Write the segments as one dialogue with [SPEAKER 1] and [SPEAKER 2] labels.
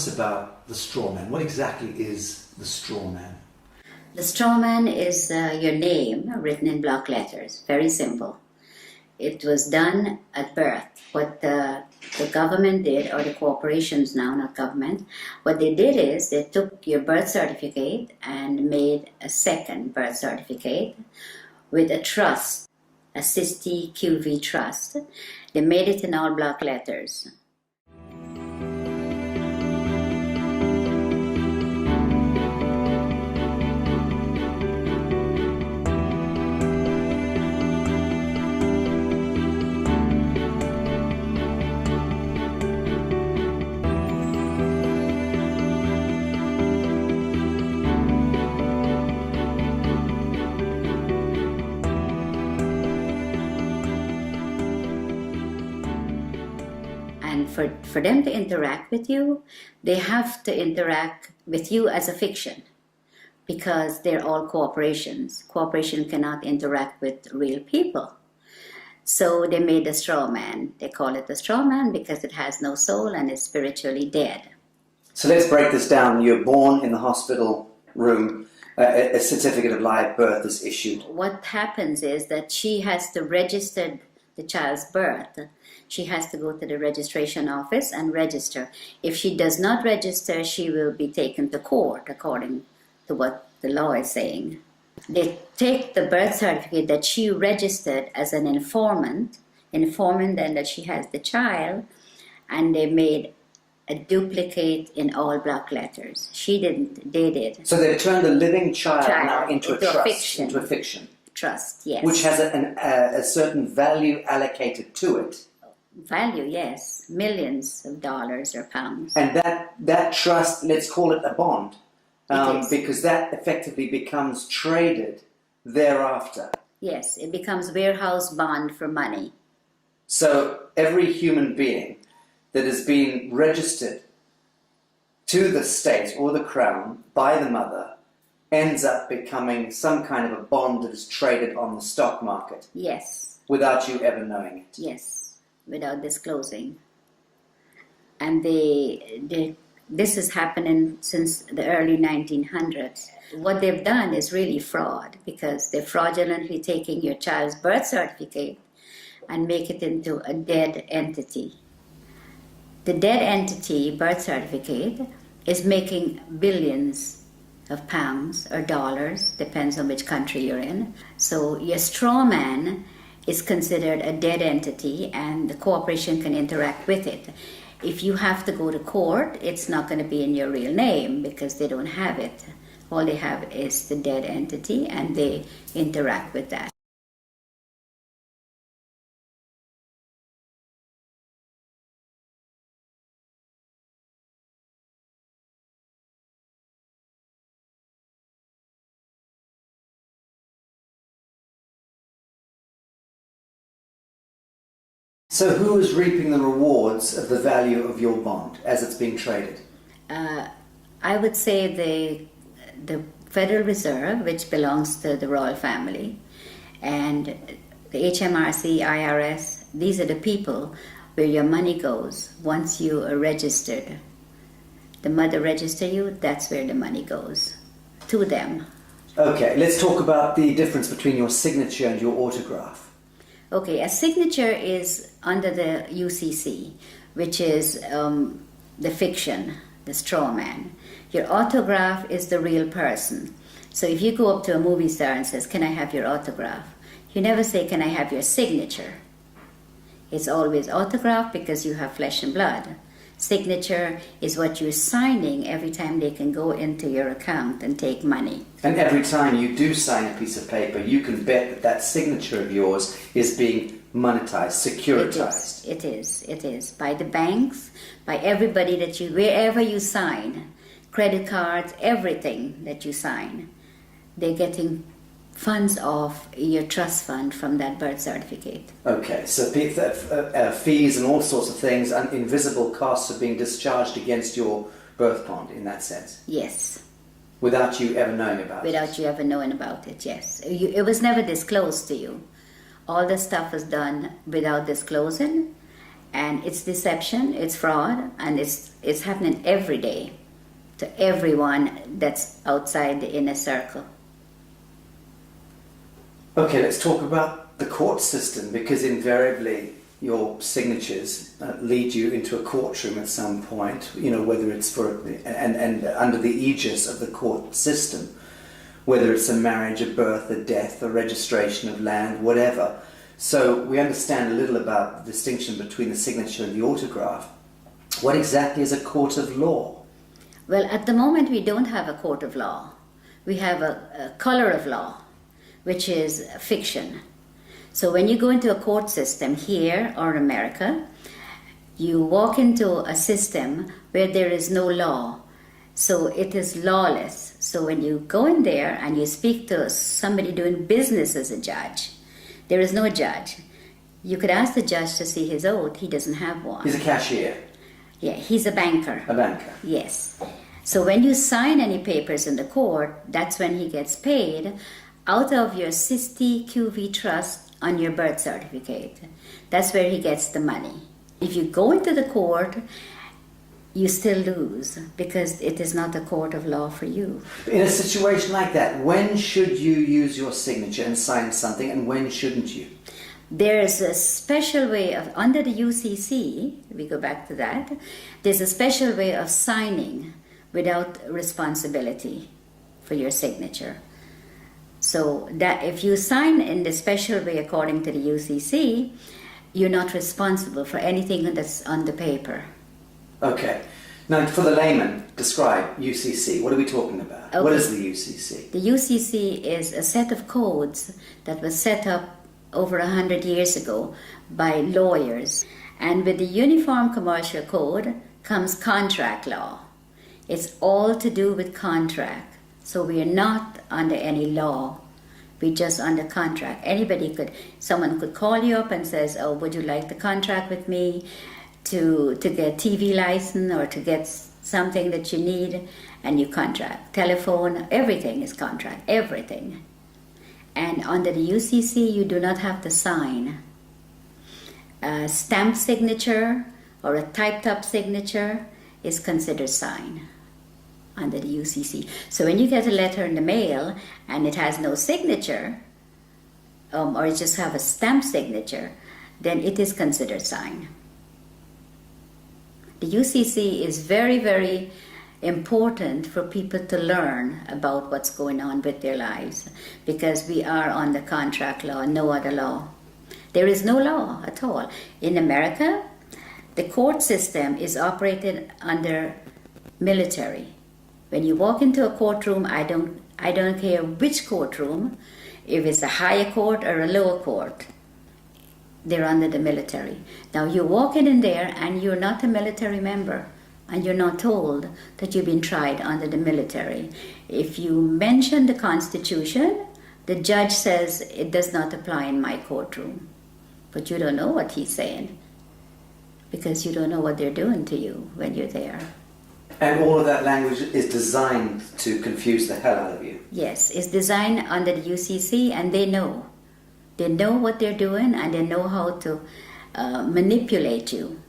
[SPEAKER 1] us about the straw man. What exactly is the straw man?
[SPEAKER 2] The straw man is your name written in block letters. Very simple. It was done at birth. What the government did, or the corporations now, not government, what they did is they took your birth certificate and made a second birth certificate with a trust, a SISTI QV trust. They made it in all block letters. And for them to interact with you, they have to interact with you as a fiction, because they're all corporations. Corporation cannot interact with real people. So they made a straw man. They call it the straw man because it has no soul and is spiritually dead.
[SPEAKER 1] So let's break this down. You're born in the hospital room. A certificate of live birth is issued.
[SPEAKER 2] What happens is that she has to register the child's birth. She has to go to the registration office and register. If she does not register, she will be taken to court according to what the law is saying. They take the birth certificate that she registered as an informant then that she has the child, and they made a duplicate in all block letters. She didn't, they did.
[SPEAKER 1] So they've turned the living child now into a trust,
[SPEAKER 2] fiction.
[SPEAKER 1] into a fiction.
[SPEAKER 2] Trust, yes.
[SPEAKER 1] Which has a certain value allocated to it.
[SPEAKER 2] Value, yes. Millions of dollars or pounds.
[SPEAKER 1] And that trust, let's call it a bond,
[SPEAKER 2] It
[SPEAKER 1] because that effectively becomes traded thereafter.
[SPEAKER 2] Yes, it becomes warehouse bond for money.
[SPEAKER 1] So every human being that has been registered to the state or the crown by the mother ends up becoming some kind of a bond that is traded on the stock market.
[SPEAKER 2] Yes.
[SPEAKER 1] Without you ever knowing it.
[SPEAKER 2] Yes, without disclosing. And this is happening since the early 1900s. What they've done is really fraud, because they're fraudulently taking your child's birth certificate and make it into a dead entity. The dead entity birth certificate is making billions of pounds or dollars, depends on which country you're in. So your straw man is considered a dead entity, and the corporation can interact with it. If you have to go to court, it's not going to be in your real name because they don't have it. All they have is the dead entity, and they interact with that.
[SPEAKER 1] So who is reaping the rewards of the value of your bond as it's being traded?
[SPEAKER 2] I would say the Federal Reserve, which belongs to the royal family, and the HMRC, IRS, these are the people where your money goes once you are registered. The mother register you, that's where the money goes, to them.
[SPEAKER 1] Okay, let's talk about the difference between your signature and your autograph.
[SPEAKER 2] Okay, a signature is under the UCC, which is the fiction, the straw man. Your autograph is the real person. So if you go up to a movie star and says, "Can I have your autograph?" You never say, "Can I have your signature?" It's always autograph because you have flesh and blood. Signature is what you're signing every time they can go into your account and take money.
[SPEAKER 1] And every time you do sign a piece of paper, you can bet that that signature of yours is being monetized, securitized.
[SPEAKER 2] It is. By the banks, by everybody that you, wherever you sign, credit cards, everything that you sign, they're getting funds off your trust fund from that birth certificate.
[SPEAKER 1] Okay, so fees and all sorts of things, and invisible costs are being discharged against your birth bond in that sense?
[SPEAKER 2] Yes.
[SPEAKER 1] Without you ever knowing about it?
[SPEAKER 2] Without you ever knowing about it, yes. It was never disclosed to you. All the stuff was done without disclosing, And it's deception, it's fraud, and it's happening every day to everyone that's outside the inner circle.
[SPEAKER 1] Okay, let's talk about the court system, because invariably your signatures lead you into a courtroom at some point, you know, whether it's for, and under the aegis of the court system, whether it's a marriage, a birth, a death, a registration of land, whatever. So we understand a little about the distinction between the signature and the autograph. What exactly is a court of law?
[SPEAKER 2] Well, at the moment we don't have a court of law. We have a color of law, which is fiction. So when you go into a court system here or America, you walk into a system where there is no law. So it is lawless. So when you go in there and you speak to somebody doing business as a judge, there is no judge. You could ask the judge to see his oath. He doesn't have one.
[SPEAKER 1] He's a cashier.
[SPEAKER 2] Yeah, he's a banker.
[SPEAKER 1] A banker.
[SPEAKER 2] Yes. So when you sign any papers in the court, that's when he gets paid out of your 60 QV trust on your birth certificate. That's where he gets the money. If you go into the court, you still lose because it is not a court of law for you.
[SPEAKER 1] In a situation like that, when should you use your signature and sign something, and when shouldn't you?
[SPEAKER 2] There is a special way of, under the UCC, we go back to that, there's a special way of signing without responsibility for your signature. So that if you sign in the special way according to the UCC, you're not responsible for anything that's on the paper.
[SPEAKER 1] Okay. Now, for the layman, describe UCC. What are we talking about?
[SPEAKER 2] Okay.
[SPEAKER 1] What is the UCC?
[SPEAKER 2] The UCC is a set of codes that was set up over 100 years ago by lawyers. And with the Uniform Commercial Code comes contract law. It's all to do with contract. So we are not under any law. We're just under contract. Someone could call you up and says, oh, would you like the contract with me to get TV license or to get something that you need, and you contract. Telephone, everything is contract, everything. And under the UCC, you do not have to sign. A stamp signature or a typed up signature is considered sign under the UCC. So when you get a letter in the mail and it has no signature, or you just have a stamp signature, then it is considered sign. The UCC is very, very important for people to learn about what's going on with their lives, because we are on the contract law, no other law. There is no law at all. In America, the court system is operated under military. When you walk into a courtroom, I don't care which courtroom, if it's a higher court or a lower court, they're under the military. Now you walk in there and you're not a military member, and you're not told that you've been tried under the military. If you mention the Constitution, the judge says it does not apply in my courtroom. But you don't know what he's saying, because you don't know what they're doing to you when you're there.
[SPEAKER 1] And all of that language is designed to confuse the hell out of you.
[SPEAKER 2] Yes, it's designed under the UCC, and they know. They know what they're doing, and they know how to manipulate you.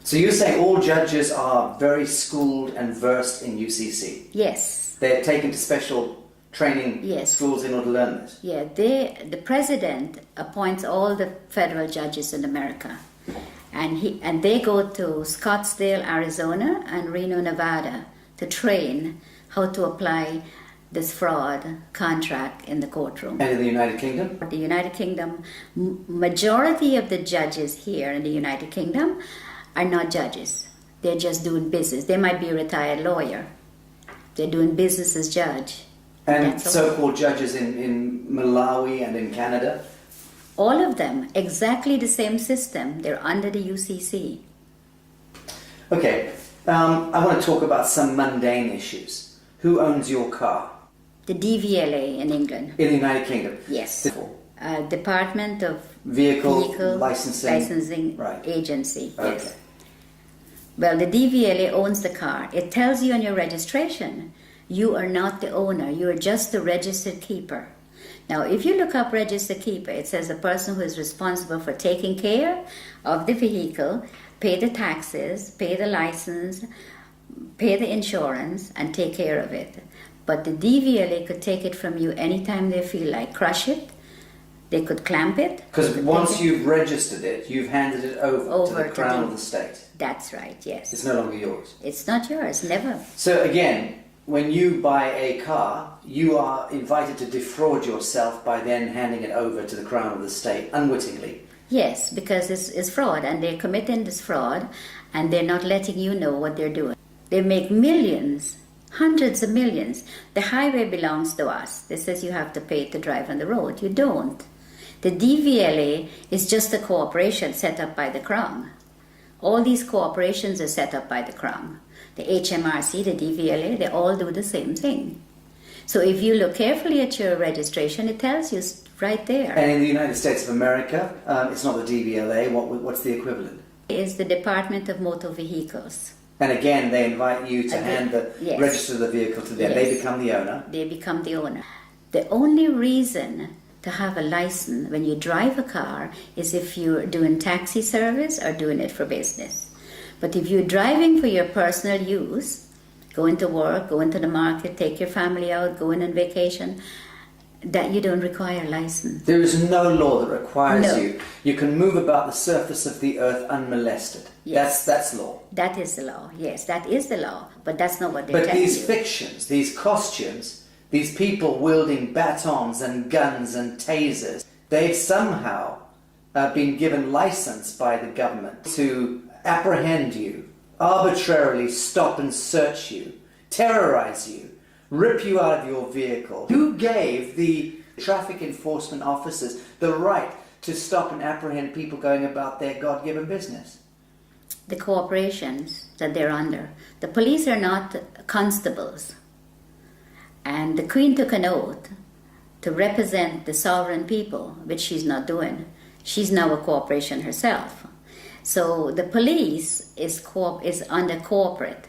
[SPEAKER 1] So you're saying all judges are very schooled and versed in UCC?
[SPEAKER 2] Yes.
[SPEAKER 1] They're taken to special training schools in order to learn this?
[SPEAKER 2] Yeah, the president appoints all the federal judges in America. And they go to Scottsdale, Arizona and Reno, Nevada to train how to apply this fraud contract in the courtroom.
[SPEAKER 1] And in the United Kingdom?
[SPEAKER 2] The United Kingdom, majority of the judges here in the United Kingdom are not judges. They're just doing business. They might be a retired lawyer. They're doing business as judge.
[SPEAKER 1] And so-called judges in Malawi and in Canada?
[SPEAKER 2] All of them, exactly the same system. They're under the UCC.
[SPEAKER 1] Okay, I want to talk about some mundane issues. Who owns your car?
[SPEAKER 2] The DVLA in England.
[SPEAKER 1] In the United Kingdom?
[SPEAKER 2] Yes. Department of
[SPEAKER 1] Vehicle
[SPEAKER 2] Licensing
[SPEAKER 1] right.
[SPEAKER 2] Agency.
[SPEAKER 1] Okay.
[SPEAKER 2] Yes. Well, the DVLA owns the car. It tells you on your registration, you are not the owner. You are just the registered keeper. Now, if you look up registered keeper, it says a person who is responsible for taking care of the vehicle pay the taxes, pay the license, pay the insurance, and take care of it. But the DVLA could take it from you anytime they feel like, crush it. They could clamp it.
[SPEAKER 1] Because once you've registered it, you've handed it over to the Crown of the state.
[SPEAKER 2] That's right, yes.
[SPEAKER 1] It's no longer yours.
[SPEAKER 2] It's not yours, never.
[SPEAKER 1] So again, when you buy a car, you are invited to defraud yourself by then handing it over to the Crown of the state, unwittingly.
[SPEAKER 2] Yes, because it's fraud, and they're committing this fraud, and they're not letting you know what they're doing. They make millions, hundreds of millions. The highway belongs to us. They says you have to pay to drive on the road. You don't. The DVLA is just a corporation set up by the Crown. All these corporations are set up by the Crown. The HMRC, the DVLA, they all do the same thing. So if you look carefully at your registration, it tells you right there.
[SPEAKER 1] And in the United States of America, it's not the DVLA. What's the equivalent?
[SPEAKER 2] It's the Department of Motor Vehicles.
[SPEAKER 1] And again, they invite you to
[SPEAKER 2] Yes.
[SPEAKER 1] register the vehicle to them.
[SPEAKER 2] Yes.
[SPEAKER 1] They become the owner.
[SPEAKER 2] They become the owner. The only reason to have a license when you drive a car is if you're doing taxi service or doing it for business. But if you're driving for your personal use, going to work, going to the market, take your family out, going on vacation, that you don't require a license.
[SPEAKER 1] There is no law that requires
[SPEAKER 2] No.
[SPEAKER 1] you. You can move about the surface of the earth unmolested.
[SPEAKER 2] Yes.
[SPEAKER 1] That's law.
[SPEAKER 2] That is the law, yes, that is the law, but that's not what they're
[SPEAKER 1] But
[SPEAKER 2] telling
[SPEAKER 1] these
[SPEAKER 2] you.
[SPEAKER 1] fictions, these costumes, these people wielding batons and guns and tasers, they've somehow been given license by the government to apprehend you, arbitrarily stop and search you, terrorize you, rip you out of your vehicle. Who gave the traffic enforcement officers the right to stop and apprehend people going about their God-given business?
[SPEAKER 2] The corporations that they're under. The police are not constables. And the Queen took an oath to represent the sovereign people, which she's not doing. She's now a corporation herself. So the police is under corporate.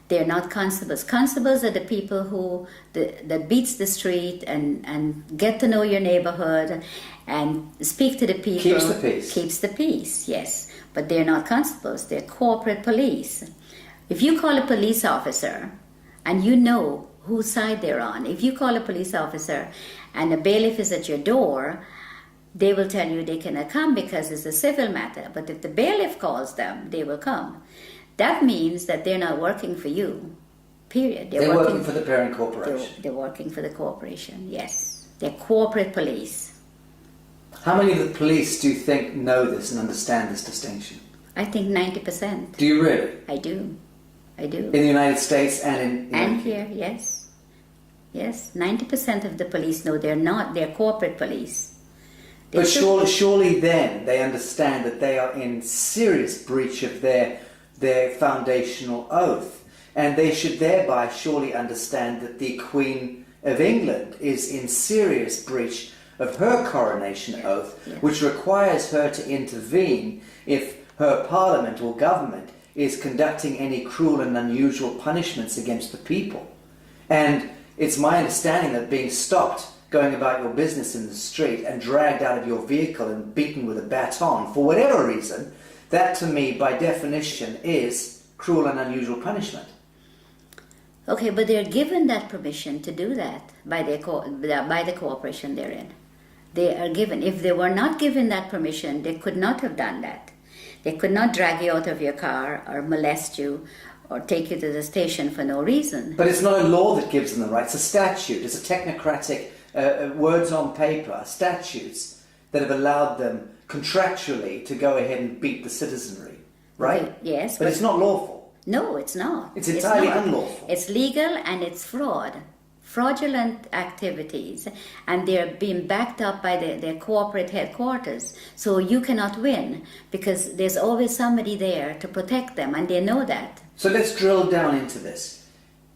[SPEAKER 2] They're not constables. Constables are the people who that beats the street and get to know your neighborhood and speak to the people.
[SPEAKER 1] Keeps the peace.
[SPEAKER 2] Keeps the peace, yes. But they're not constables. They're corporate police. If you call a police officer and you know whose side they're on, if you call a police officer and a bailiff is at your door, they will tell you they cannot come because it's a civil matter. But if the bailiff calls them, they will come. That means that they're not working for you, period.
[SPEAKER 1] They're working for the parent corporation.
[SPEAKER 2] They're working for the corporation, yes. They're corporate police.
[SPEAKER 1] How many of the police do you think know this and understand this distinction?
[SPEAKER 2] I think 90%.
[SPEAKER 1] Do you really?
[SPEAKER 2] I do. I do.
[SPEAKER 1] In the United States and in
[SPEAKER 2] And here, yes. Yes, 90% of the police know they're corporate police. They
[SPEAKER 1] But
[SPEAKER 2] should-
[SPEAKER 1] surely then they understand that they are in serious breach of their foundational oath. And they should thereby surely understand that the Queen of England is in serious breach of her coronation oath,
[SPEAKER 2] Yeah.
[SPEAKER 1] which requires her to intervene if her parliament or government is conducting any cruel and unusual punishments against the people. And it's my understanding that being stopped going about your business in the street and dragged out of your vehicle and beaten with a baton for whatever reason, that to me by definition is cruel and unusual punishment.
[SPEAKER 2] Okay, but they're given that permission to do that by the corporation they're in. They are given. If they were not given that permission, they could not have done that. They could not drag you out of your car or molest you or take you to the station for no reason.
[SPEAKER 1] But it's not a law that gives them the right. It's a statute. It's a technocratic words on paper, statutes that have allowed them contractually to go ahead and beat the citizenry, right?
[SPEAKER 2] Okay, yes,
[SPEAKER 1] But it's not lawful.
[SPEAKER 2] No, it's not.
[SPEAKER 1] It's entirely
[SPEAKER 2] not.
[SPEAKER 1] unlawful.
[SPEAKER 2] It's legal and it's fraudulent activities, and they're being backed up by their corporate headquarters. So you cannot win because there's always somebody there to protect them, and they know that.
[SPEAKER 1] So let's drill down into this.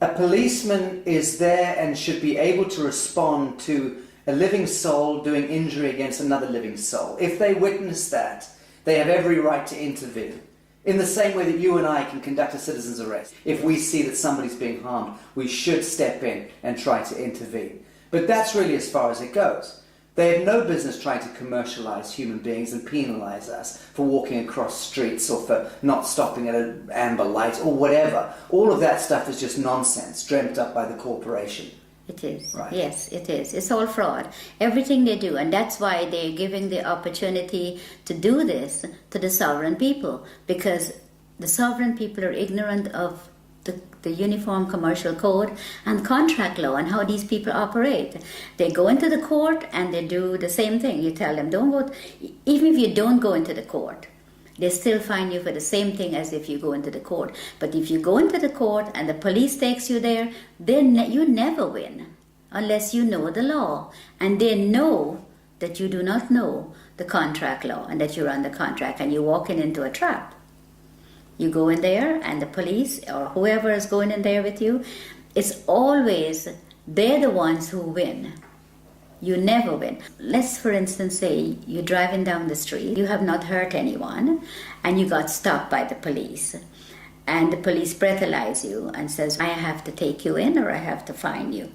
[SPEAKER 1] A policeman is there and should be able to respond to a living soul doing injury against another living soul. If they witness that, they have every right to intervene. In the same way that you and I can conduct a citizen's arrest. If we see that somebody's being harmed, we should step in and try to intervene. But that's really as far as it goes. They have no business trying to commercialize human beings and penalize us for walking across streets or for not stopping at an amber light or whatever. All of that stuff is just nonsense dreamt up by the corporation.
[SPEAKER 2] It is.
[SPEAKER 1] Right.
[SPEAKER 2] Yes, it is. It's all fraud. Everything they do. And that's why they're giving the opportunity to do this to the sovereign people. Because the sovereign people are ignorant of the Uniform Commercial Code and contract law and how these people operate. They go into the court and they do the same thing. You tell them, don't go, even if you don't go into the court, they still fine you for the same thing as if you go into the court. But if you go into the court and the police takes you there, then you never win unless you know the law. And they know that you do not know the contract law and that you're under contract and you're walking into a trap. You go in there and the police or whoever is going in there with you, it's always they're the ones who win. You never win. Let's, for instance, say you're driving down the street, you have not hurt anyone, and you got stopped by the police. And the police breathalyze you and says, I have to take you in or I have to fine you.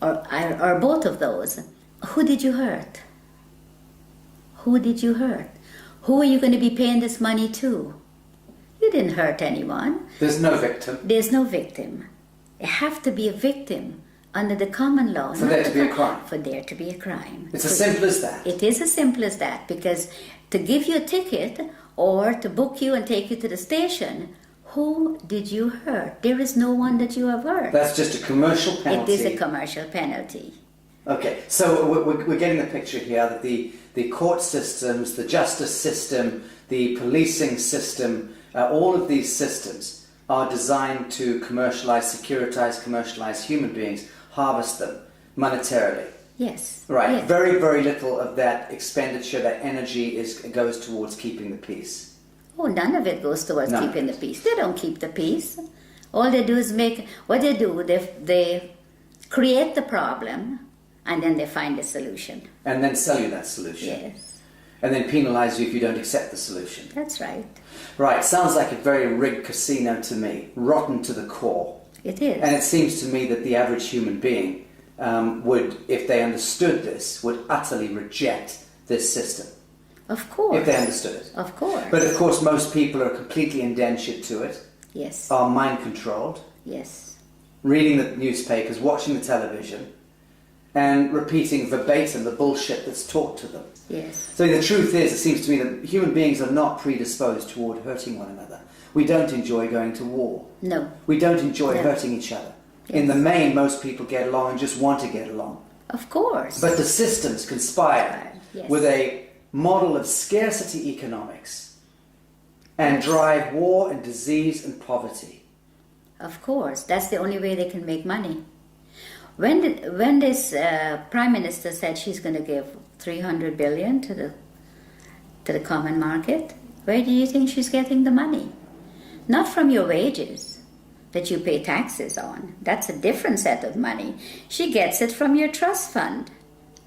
[SPEAKER 2] Or both of those. Who did you hurt? Who did you hurt? Who are you going to be paying this money to? You didn't hurt anyone.
[SPEAKER 1] There's no victim.
[SPEAKER 2] There's no victim. You have to be a victim under the common law.
[SPEAKER 1] For there to be a crime.
[SPEAKER 2] For there to be a crime.
[SPEAKER 1] It's as simple as that.
[SPEAKER 2] It is as simple as that, because to give you a ticket or to book you and take you to the station, who did you hurt? There is no one that you have hurt.
[SPEAKER 1] That's just a commercial penalty.
[SPEAKER 2] It is a commercial penalty.
[SPEAKER 1] Okay, so we're getting the picture here that the court systems, the justice system, the policing system, all of these systems are designed to commercialize human beings, harvest them monetarily.
[SPEAKER 2] Yes.
[SPEAKER 1] Right.
[SPEAKER 2] Yes.
[SPEAKER 1] Very, very little of that expenditure, that energy goes towards keeping the peace.
[SPEAKER 2] Oh, none of it goes towards
[SPEAKER 1] None.
[SPEAKER 2] keeping the peace. They don't keep the peace. All they do is they create the problem and then they find a solution.
[SPEAKER 1] And then sell you that solution.
[SPEAKER 2] Yes.
[SPEAKER 1] And then penalize you if you don't accept the solution.
[SPEAKER 2] That's right.
[SPEAKER 1] Right. Sounds like a very rigged casino to me. Rotten to the core.
[SPEAKER 2] It is.
[SPEAKER 1] And it seems to me that the average human being would, if they understood this, would utterly reject this system.
[SPEAKER 2] Of course.
[SPEAKER 1] If they understood it.
[SPEAKER 2] Of course.
[SPEAKER 1] But of course most people are completely indentured to it,
[SPEAKER 2] yes.
[SPEAKER 1] are mind controlled,
[SPEAKER 2] Yes.
[SPEAKER 1] reading the newspapers, watching the television, and repeating verbatim the bullshit that's taught to them.
[SPEAKER 2] Yes.
[SPEAKER 1] So the truth is, it seems to me that human beings are not predisposed toward hurting one another. We don't enjoy going to war.
[SPEAKER 2] No.
[SPEAKER 1] We don't enjoy
[SPEAKER 2] No.
[SPEAKER 1] hurting each other.
[SPEAKER 2] Yes.
[SPEAKER 1] In the main, most people get along and just want to get along.
[SPEAKER 2] Of course.
[SPEAKER 1] But the systems conspire
[SPEAKER 2] Yes.
[SPEAKER 1] with a model of scarcity economics and drive war and disease and poverty.
[SPEAKER 2] Of course. That's the only way they can make money. When this Prime Minister said she's going to give 300 billion to the common market, where do you think she's getting the money? Not from your wages that you pay taxes on. That's a different set of money. She gets it from your trust fund,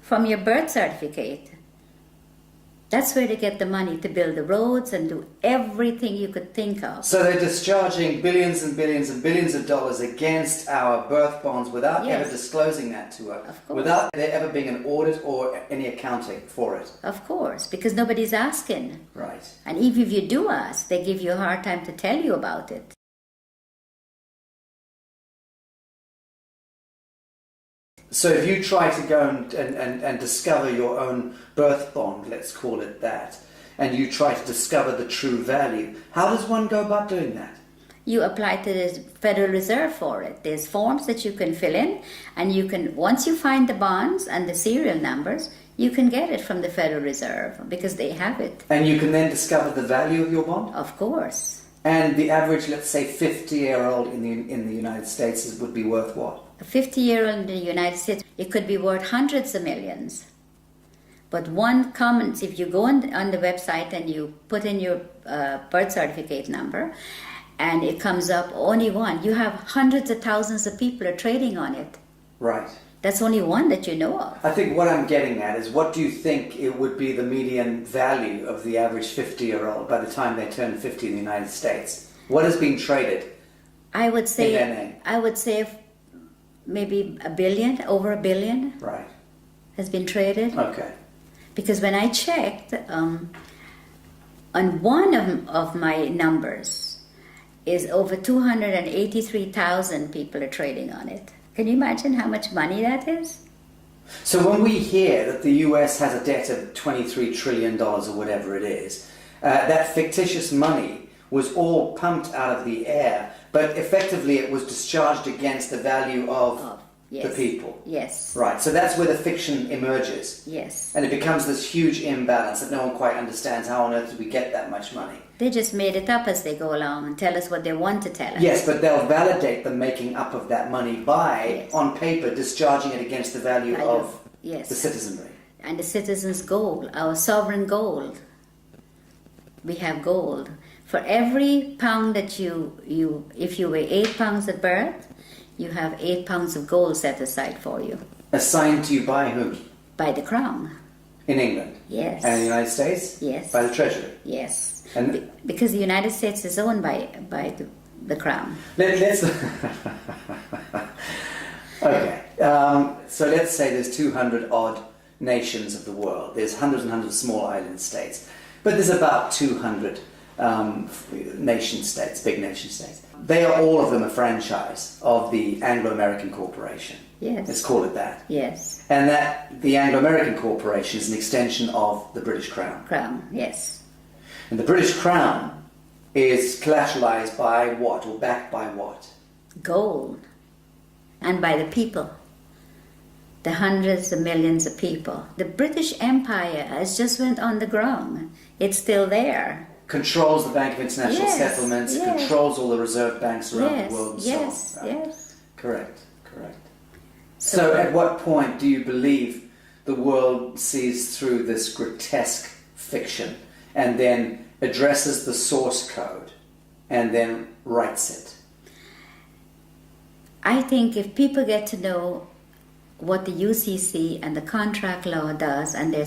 [SPEAKER 2] from your birth certificate. That's where they get the money to build the roads and do everything you could think of.
[SPEAKER 1] So they're discharging billions and billions and billions of dollars against our birth bonds without
[SPEAKER 2] Yes.
[SPEAKER 1] ever disclosing that to us,
[SPEAKER 2] Of course.
[SPEAKER 1] without there ever being an audit or any accounting for it.
[SPEAKER 2] Of course, because nobody's asking.
[SPEAKER 1] Right.
[SPEAKER 2] And even if you do ask, they give you a hard time to tell you about it.
[SPEAKER 1] So if you try to go and discover your own birth bond, let's call it that, and you try to discover the true value, how does one go about doing that?
[SPEAKER 2] You apply to the Federal Reserve for it. There's forms that you can fill in, and you can, once you find the bonds and the serial numbers, you can get it from the Federal Reserve because they have it.
[SPEAKER 1] And you can then discover the value of your bond?
[SPEAKER 2] Of course.
[SPEAKER 1] And the average, let's say, 50-year-old in the United States would be worth what?
[SPEAKER 2] A 50-year-old in the United States, it could be worth hundreds of millions. But one comment, if you go on the website and you put in your birth certificate number, and it comes up only one, you have hundreds of thousands of people are trading on it.
[SPEAKER 1] Right.
[SPEAKER 2] That's only one that you know of.
[SPEAKER 1] I think what I'm getting at is, what do you think it would be the median value of the average 50-year-old by the time they turn 50 in the United States? What is being traded?
[SPEAKER 2] I would say,
[SPEAKER 1] in their name?
[SPEAKER 2] maybe $1 billion, over $1 billion.
[SPEAKER 1] Right.
[SPEAKER 2] has been traded.
[SPEAKER 1] Okay.
[SPEAKER 2] Because when I checked, on one of my numbers is over 283,000 people are trading on it. Can you imagine how much money that is?
[SPEAKER 1] So when we hear that the US has a debt of $23 trillion or whatever it is, that fictitious money was all pumped out of the air, but effectively it was discharged against the value of
[SPEAKER 2] yes.
[SPEAKER 1] the people.
[SPEAKER 2] Yes.
[SPEAKER 1] Right, so that's where the fiction emerges.
[SPEAKER 2] Yes.
[SPEAKER 1] And it becomes this huge imbalance that no one quite understands. How on earth did we get that much money?
[SPEAKER 2] They just made it up as they go along and tell us what they want to tell us.
[SPEAKER 1] Yes, but they'll validate the making up of that money by, on paper, discharging it against the value of the citizenry.
[SPEAKER 2] And the citizens' gold, our sovereign gold. We have gold. For every pound that if you weigh 8 pounds at birth, you have 8 pounds of gold set aside for you.
[SPEAKER 1] Assigned to you by whom?
[SPEAKER 2] By the Crown.
[SPEAKER 1] In England?
[SPEAKER 2] Yes.
[SPEAKER 1] And in the United States?
[SPEAKER 2] Yes.
[SPEAKER 1] By the Treasury?
[SPEAKER 2] Yes.
[SPEAKER 1] And
[SPEAKER 2] because the United States is owned by the Crown.
[SPEAKER 1] Let's okay. So let's say there's 200 odd nations of the world. There's hundreds and hundreds of small island states. But there's about 200 nation states, big nation states. They are all of them a franchise of the Anglo-American Corporation.
[SPEAKER 2] Yes.
[SPEAKER 1] Let's call it that.
[SPEAKER 2] Yes.
[SPEAKER 1] And that the Anglo-American Corporation is an extension of the British Crown.
[SPEAKER 2] Crown, yes.
[SPEAKER 1] And the British Crown is collateralized by what, or backed by what?
[SPEAKER 2] Gold. And by the people. The hundreds of millions of people. The British Empire has just went on the ground. It's still there.
[SPEAKER 1] Controls the Bank of International Settlements,
[SPEAKER 2] yes.
[SPEAKER 1] controls all the reserve banks around the world and
[SPEAKER 2] yes,
[SPEAKER 1] so on. Right?
[SPEAKER 2] Yes.
[SPEAKER 1] Correct. So at what point do you believe the world sees through this grotesque fiction and then addresses the source code and then writes it?
[SPEAKER 2] I think if people get to know what the UCC and the contract law does, and your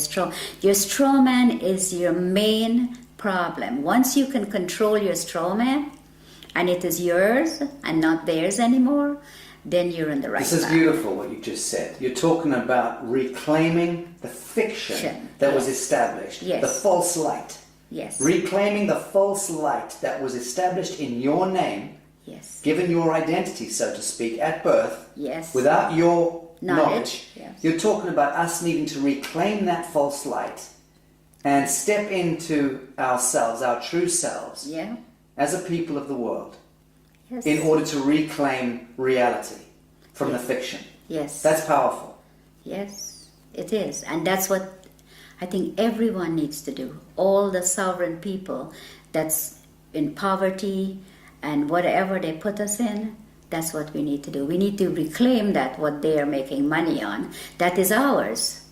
[SPEAKER 2] strawman is your main problem. Once you can control your strawman, and it is yours and not theirs anymore, then you're in the right path.
[SPEAKER 1] This is beautiful what you just said. You're talking about reclaiming the fiction that was established, the false light.
[SPEAKER 2] Yes.
[SPEAKER 1] Reclaiming the false light that was established in your name, given your identity, so to speak, at birth, without your knowledge.
[SPEAKER 2] Yes.
[SPEAKER 1] You're talking about us needing to reclaim that false light and step into ourselves, our true selves, as a people of the world, in order to reclaim reality from the fiction.
[SPEAKER 2] Yes.
[SPEAKER 1] That's powerful.
[SPEAKER 2] Yes, it is. And that's what I think everyone needs to do. All the sovereign people that's in poverty and whatever they put us in, that's what we need to do. We need to reclaim that, what they are making money on. That is ours.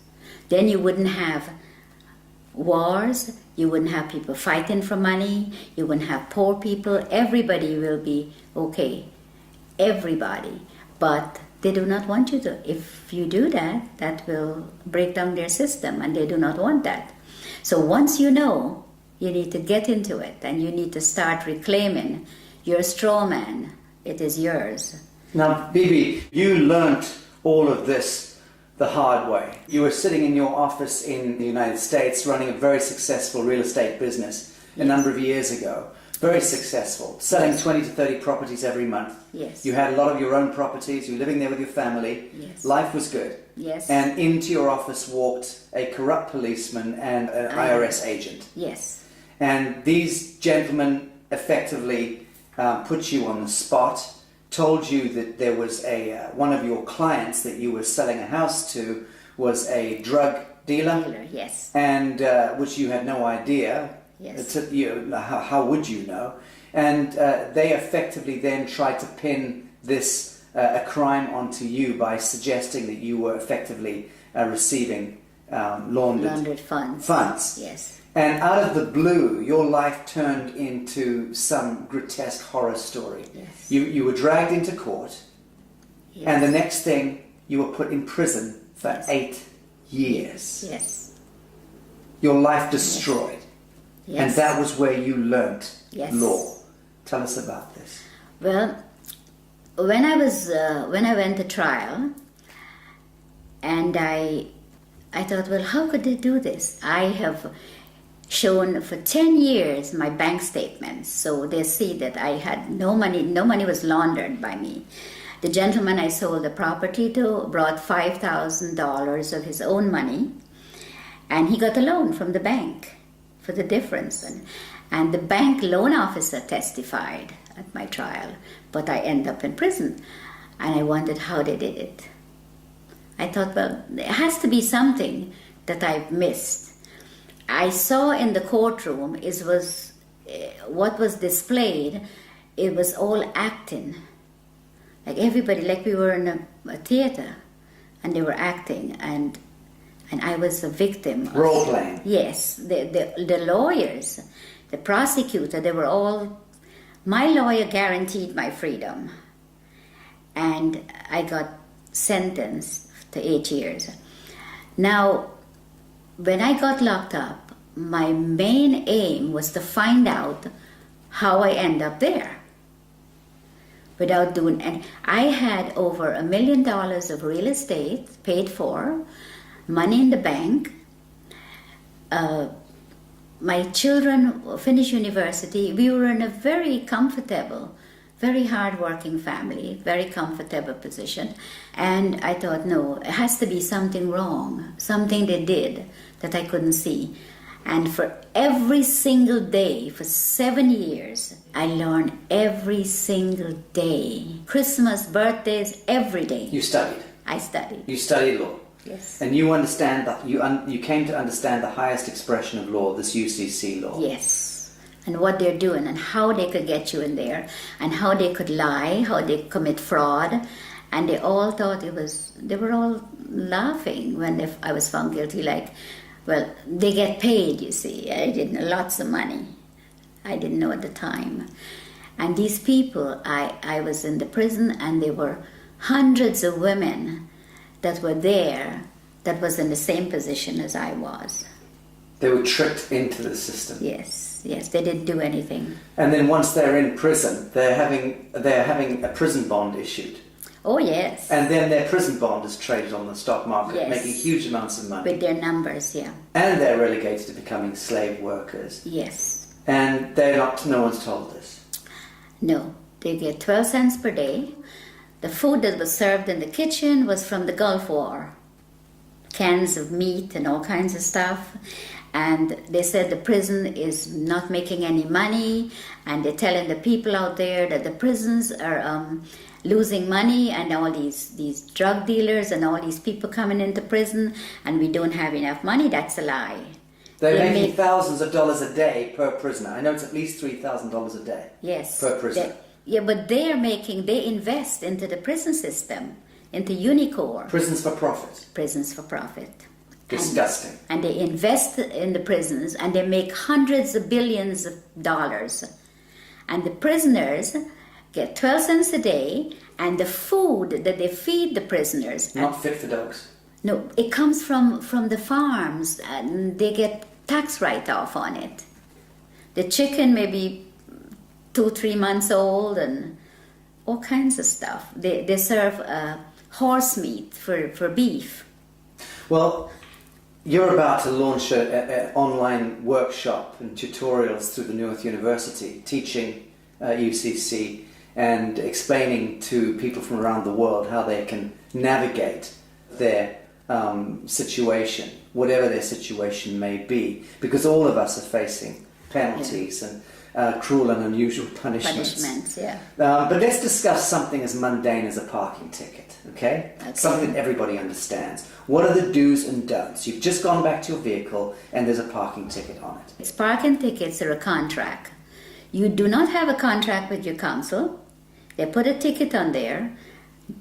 [SPEAKER 2] Then you wouldn't have wars, you wouldn't have people fighting for money, you wouldn't have poor people. Everybody will be okay. Everybody. But they do not want you to. If you do that, that will break down their system, and they do not want that. So once you know, you need to get into it, and you need to start reclaiming your straw man. It is yours.
[SPEAKER 1] Now, Bibi, you learnt all of this the hard way. You were sitting in your office in the United States running a very successful real estate business a number of years ago. Very successful, selling 20 to 30 properties every month.
[SPEAKER 2] Yes.
[SPEAKER 1] You had a lot of your own properties, you were living there with your family.
[SPEAKER 2] Yes.
[SPEAKER 1] Life was good.
[SPEAKER 2] Yes.
[SPEAKER 1] And into your office walked a corrupt policeman and an IRS agent.
[SPEAKER 2] Yes.
[SPEAKER 1] And these gentlemen effectively put you on the spot, told you that there was one of your clients that you were selling a house to was a drug dealer.
[SPEAKER 2] Yes.
[SPEAKER 1] And which you had no idea.
[SPEAKER 2] Yes.
[SPEAKER 1] How would you know? And they effectively then tried to pin this a crime onto you by suggesting that you were effectively receiving laundered funds.
[SPEAKER 2] Yes.
[SPEAKER 1] And out of the blue, your life turned into some grotesque horror story.
[SPEAKER 2] Yes.
[SPEAKER 1] You were dragged into court, and the next thing, you were put in prison for 8 years.
[SPEAKER 2] Yes.
[SPEAKER 1] Your life destroyed.
[SPEAKER 2] Yes.
[SPEAKER 1] And that was where you learnt law. Tell us about this.
[SPEAKER 2] Well, when I went to trial, and I I thought, well, how could they do this? I have shown for 10 years my bank statements, so they see that I had no money was laundered by me. The gentleman I sold the property to brought $5,000 of his own money, and he got a loan from the bank for the difference. And the bank loan officer testified at my trial, but I ended up in prison. And I wondered how they did it. I thought, well, there has to be something that I've missed. I saw in the courtroom what was displayed, it was all acting. Like everybody, like we were in a theater, and they were acting, and I was a victim.
[SPEAKER 1] Role playing.
[SPEAKER 2] Yes, the lawyers, the prosecutor, they were all. My lawyer guaranteed my freedom, and I got sentenced to 8 years. Now, when I got locked up, my main aim was to find out how I end up there. Without doing, and I had over $1 million of real estate paid for, money in the bank. My children finished university. We were in a very comfortable, very hard-working family, very comfortable position. And I thought, no, it has to be something wrong, something they did that I couldn't see. And for every single day, for 7 years, I learned every single day. Christmas, birthdays, every day.
[SPEAKER 1] You studied.
[SPEAKER 2] I studied.
[SPEAKER 1] You studied law.
[SPEAKER 2] Yes.
[SPEAKER 1] And you understand that you came to understand the highest expression of law, this UCC law.
[SPEAKER 2] Yes. And what they're doing and how they could get you in there and how they could lie, how they commit fraud. And they all thought they were all laughing when I was found guilty, like, well, they get paid, you see. I didn't know, lots of money. I didn't know at the time. And these people, I was in the prison, and there were hundreds of women that were there that was in the same position as I was.
[SPEAKER 1] They were tricked into the system.
[SPEAKER 2] Yes, they didn't do anything.
[SPEAKER 1] And then once they're in prison, they're having a prison bond issued.
[SPEAKER 2] Oh, yes.
[SPEAKER 1] And then their prison bond is traded on the stock market,
[SPEAKER 2] Yes.
[SPEAKER 1] making huge amounts of money.
[SPEAKER 2] With their numbers, yeah.
[SPEAKER 1] And they're relegated to becoming slave workers.
[SPEAKER 2] Yes.
[SPEAKER 1] And no one's told this.
[SPEAKER 2] No, they get 12 cents per day. The food that was served in the kitchen was from the Gulf War. Cans of meat and all kinds of stuff. And they said the prison is not making any money, and they're telling the people out there that the prisons are losing money, and all these drug dealers and all these people coming into prison, and we don't have enough money. That's a lie.
[SPEAKER 1] They're making thousands of dollars a day per prisoner. I know it's at least $3,000 a day.
[SPEAKER 2] Yes.
[SPEAKER 1] Per prisoner.
[SPEAKER 2] But they invest into the prison system, into Unicorn.
[SPEAKER 1] Prisons for profit.
[SPEAKER 2] Prisons for profit.
[SPEAKER 1] Disgusting.
[SPEAKER 2] And they invest in the prisons, and they make hundreds of billions of dollars. And the prisoners get 12 cents a day, and the food that they feed the prisoners...
[SPEAKER 1] Not fit for dogs.
[SPEAKER 2] No, it comes from the farms, and they get tax write-off on it. The chicken may be 2-3 months old, and all kinds of stuff. They serve horse meat for beef.
[SPEAKER 1] Well, you're about to launch an online workshop and tutorials through the Newark University, teaching UCC and explaining to people from around the world how they can navigate their situation, whatever their situation may be, because all of us are facing penalties and cruel and unusual punishments.
[SPEAKER 2] Yeah.
[SPEAKER 1] But let's discuss something as mundane as a parking ticket, okay? Something everybody understands. What are the do's and don'ts? You've just gone back to your vehicle and there's a parking ticket on it.
[SPEAKER 2] It's parking tickets are a contract. You do not have a contract with your council. They put a ticket on there.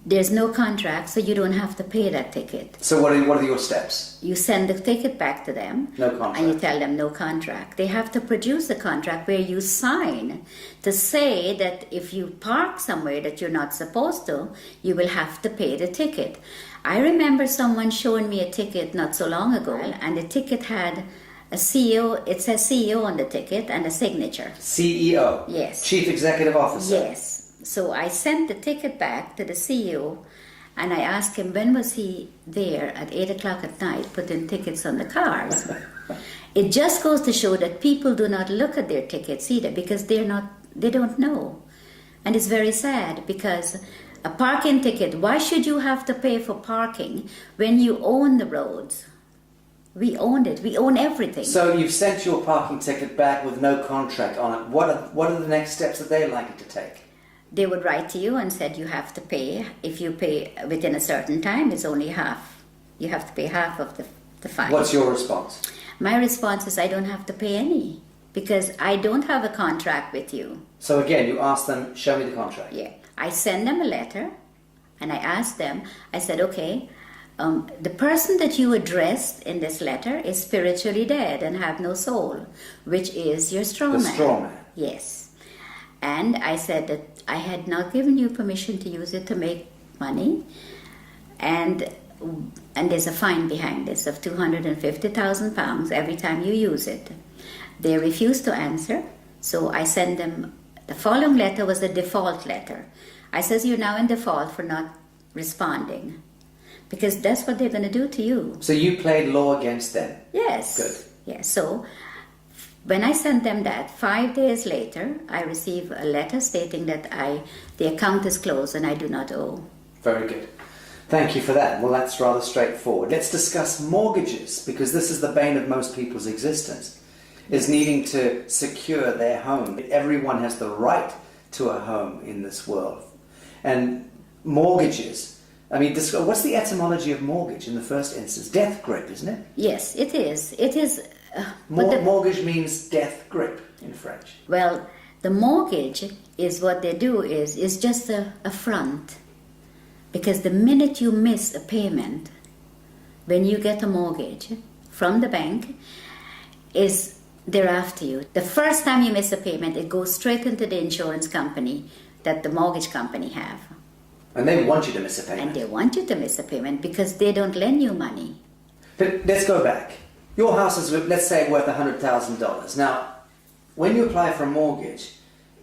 [SPEAKER 2] There's no contract, so you don't have to pay that ticket.
[SPEAKER 1] So what are your steps?
[SPEAKER 2] You send the ticket back to them.
[SPEAKER 1] No contract.
[SPEAKER 2] And you tell them no contract. They have to produce a contract where you sign to say that if you park somewhere that you're not supposed to, you will have to pay the ticket. I remember someone showing me a ticket not so long ago, and the ticket had a CEO, it says CEO on the ticket, and a signature.
[SPEAKER 1] CEO?
[SPEAKER 2] Yes.
[SPEAKER 1] Chief Executive Officer?
[SPEAKER 2] Yes. So I sent the ticket back to the CEO, And I asked him, when was he there at 8 o'clock at night putting tickets on the cars? It just goes to show that people do not look at their tickets either because they don't know. And it's very sad because a parking ticket, why should you have to pay for parking when you own the roads? We own it. We own everything.
[SPEAKER 1] So you've sent your parking ticket back with no contract on it. What are the next steps that they're likely to take?
[SPEAKER 2] They would write to you and said you have to pay. If you pay within a certain time, it's only half. You have to pay half of the fine.
[SPEAKER 1] What's your response?
[SPEAKER 2] My response is I don't have to pay any because I don't have a contract with you.
[SPEAKER 1] So again, you ask them, show me the contract.
[SPEAKER 2] Yeah. I send them a letter and I ask them, I said, okay, the person that you addressed in this letter is spiritually dead and have no soul, which is your strawman.
[SPEAKER 1] The strawman.
[SPEAKER 2] Yes. And I said that I had not given you permission to use it to make money, and there's a fine behind this of £250,000 every time you use it. They refused to answer, so I sent them, the following letter was a default letter. I says, you're now in default for not responding, because that's what they're going to do to you.
[SPEAKER 1] So you played law against them?
[SPEAKER 2] Yes.
[SPEAKER 1] Good.
[SPEAKER 2] Yes, so when I sent them that, 5 days later, I received a letter stating that the account is closed and I do not owe.
[SPEAKER 1] Very good. Thank you for that. Well, that's rather straightforward. Let's discuss mortgages, because this is the bane of most people's existence, is needing to secure their home. Everyone has the right to a home in this world. And mortgages, I mean, what's the etymology of mortgage in the first instance? Death grip, isn't it?
[SPEAKER 2] Yes, it is. It is.
[SPEAKER 1] Mortgage means death grip in French.
[SPEAKER 2] Well, the mortgage is what they do is just a front. Because the minute you miss a payment, when you get a mortgage from the bank, they're after you. The first time you miss a payment, it goes straight into the insurance company that the mortgage company have.
[SPEAKER 1] And they want you to miss a payment.
[SPEAKER 2] And they want you to miss a payment because they don't lend you money.
[SPEAKER 1] But let's go back. Your house is, let's say, worth $100,000. Now, when you apply for a mortgage,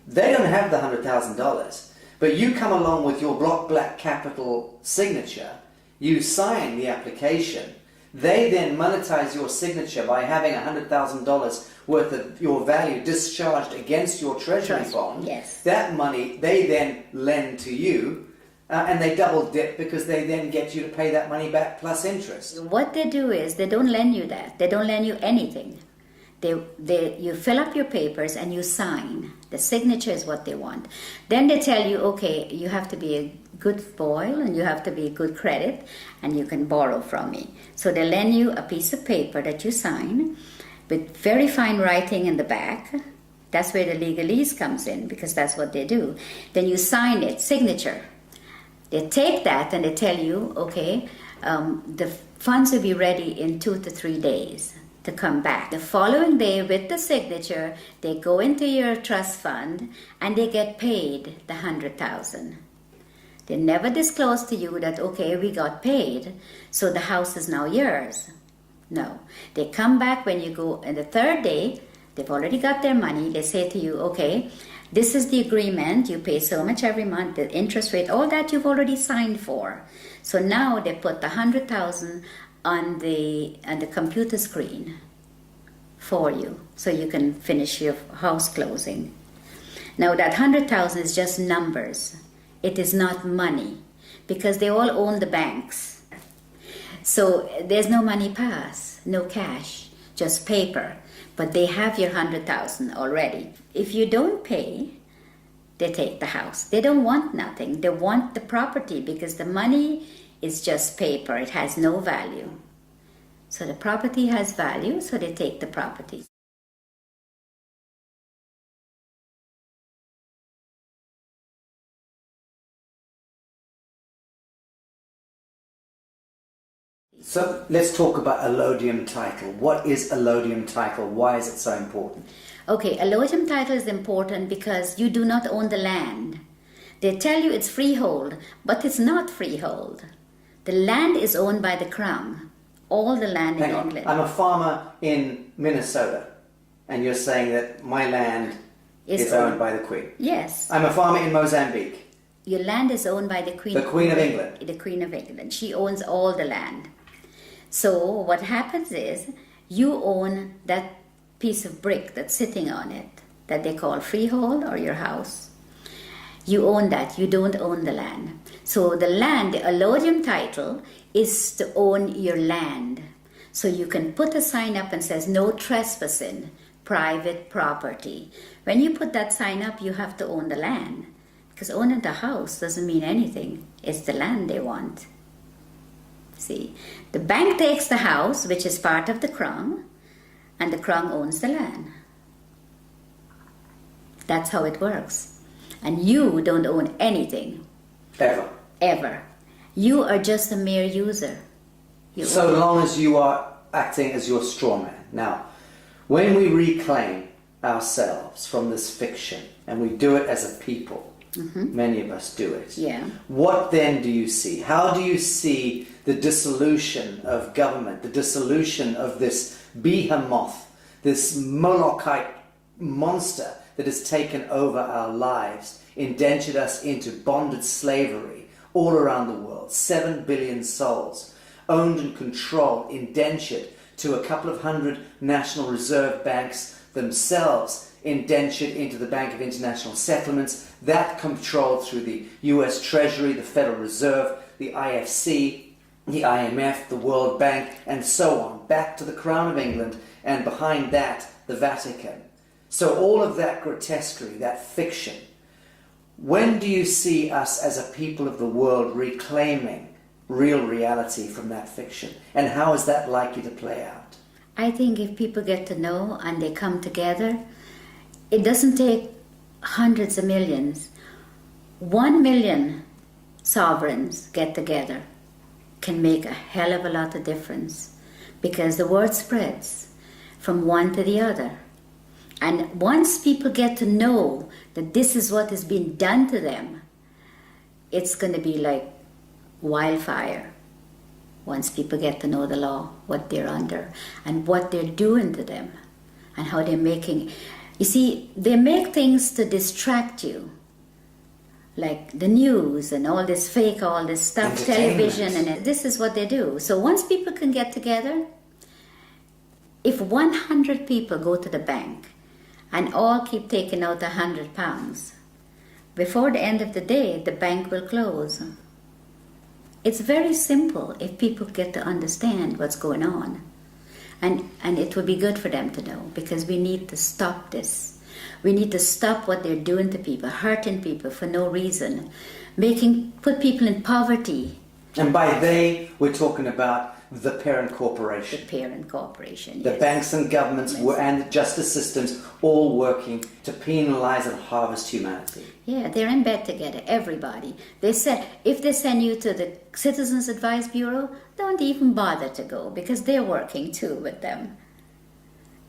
[SPEAKER 1] they don't have the $100,000. But you come along with your block black capital signature, you sign the application, they then monetize your signature by having $100,000 worth of your value discharged against your treasury bond.
[SPEAKER 2] Yes.
[SPEAKER 1] That money they then lend to you, and they double dip because they then get you to pay that money back plus interest.
[SPEAKER 2] What they do is they don't lend you that. They don't lend you anything. You fill up your papers and you sign. The signature is what they want. Then they tell you, okay, you have to be a good boy and you have to be good credit and you can borrow from me. So they lend you a piece of paper that you sign with very fine writing in the back. That's where the legalese comes in because that's what they do. Then you sign it, signature. They take that and they tell you, okay, the funds will be ready in 2 to 3 days to come back. The following day with the signature, they go into your trust fund and they get paid the $100,000. They never disclose to you that, okay, we got paid, so the house is now yours. No. They come back when you go in the 3rd day, they've already got their money, they say to you, okay, this is the agreement, you pay so much every month, the interest rate, all that you've already signed for. So now they put the $100,000 on the computer screen for you, so you can finish your house closing. Now that $100,000 is just numbers. It is not money, because they all own the banks. So there's no money pass, no cash, just paper. But they have your $100,000 already. If you don't pay, they take the house. They don't want nothing. They want the property because the money is just paper. It has no value. So the property has value, so they take the property.
[SPEAKER 1] So let's talk about allodium title. What is allodium title? Why is it so important?
[SPEAKER 2] Okay, allodium title is important because you do not own the land. They tell you it's freehold, but it's not freehold. The land is owned by the Crown. All the land in England.
[SPEAKER 1] I'm a farmer in Minnesota, and you're saying that my land is owned by the Queen.
[SPEAKER 2] Yes.
[SPEAKER 1] I'm a farmer in Mozambique,
[SPEAKER 2] your land is owned by the Queen.
[SPEAKER 1] The Queen of England.
[SPEAKER 2] The Queen of England. She owns all the land. So what happens is you own that piece of brick that's sitting on it that they call freehold or your house. You own that. You don't own the land. So the land, the allodium title is to own your land. So you can put a sign up and says no trespassing, private property. When you put that sign up, you have to own the land. Because owning the house doesn't mean anything. It's the land they want. See, the bank takes the house, which is part of the crown, and the crown owns the land. That's how it works. And you don't own anything.
[SPEAKER 1] Ever.
[SPEAKER 2] Ever. You are just a mere user.
[SPEAKER 1] So long as you are acting as your straw man. Now, when we reclaim ourselves from this fiction, and we do it as a people, many of us do it.
[SPEAKER 2] Yeah.
[SPEAKER 1] What then do you see? How do you see the dissolution of government, the dissolution of this behemoth, this Molochite monster that has taken over our lives, indentured us into bonded slavery all around the world, 7 billion souls, owned and controlled, indentured to a couple of hundred National Reserve banks themselves, indentured into the Bank of International Settlements, that controlled through the US Treasury, the Federal Reserve, the IFC, the IMF, the World Bank, and so on, back to the Crown of England, and behind that, the Vatican. So all of that grotesquerie, that fiction, when do you see us as a people of the world reclaiming real reality from that fiction? And how is that likely to play out?
[SPEAKER 2] I think if people get to know and they come together, it doesn't take hundreds of millions. 1 million sovereigns get together can make a hell of a lot of difference, because the word spreads from one to the other. And once people get to know that this is what is being done to them, it's going to be like wildfire. Once people get to know the law, what they're under, and what they're doing to them, and how they're making... You see, they make things to distract you, like the news and all this fake, all this stuff, television, and this is what they do. So once people can get together, if 100 people go to the bank and all keep taking out £100, before the end of the day, the bank will close. It's very simple if people get to understand what's going on. And it would be good for them to know, because we need to stop this. We need to stop what they're doing to people, hurting people for no reason, put people in poverty.
[SPEAKER 1] And by they, we're talking about the parent corporation.
[SPEAKER 2] The parent corporation,
[SPEAKER 1] The
[SPEAKER 2] yes.
[SPEAKER 1] banks and governments and the justice systems all working to penalize and harvest humanity.
[SPEAKER 2] Yeah, they're in bed together, everybody. They said, if they send you to the Citizens Advice Bureau, don't even bother to go, because they're working too with them.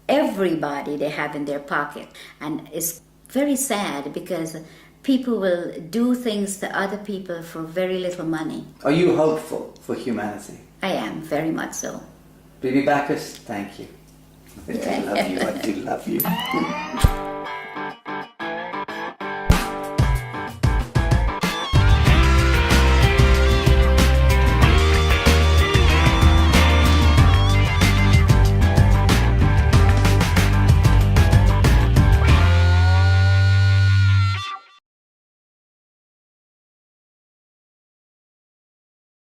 [SPEAKER 2] Everybody they have in their pocket. And it's very sad, because people will do things to other people for very little money.
[SPEAKER 1] Are you hopeful for humanity?
[SPEAKER 2] I am, very much so.
[SPEAKER 1] Bibi Bacchus, thank you. I do love you.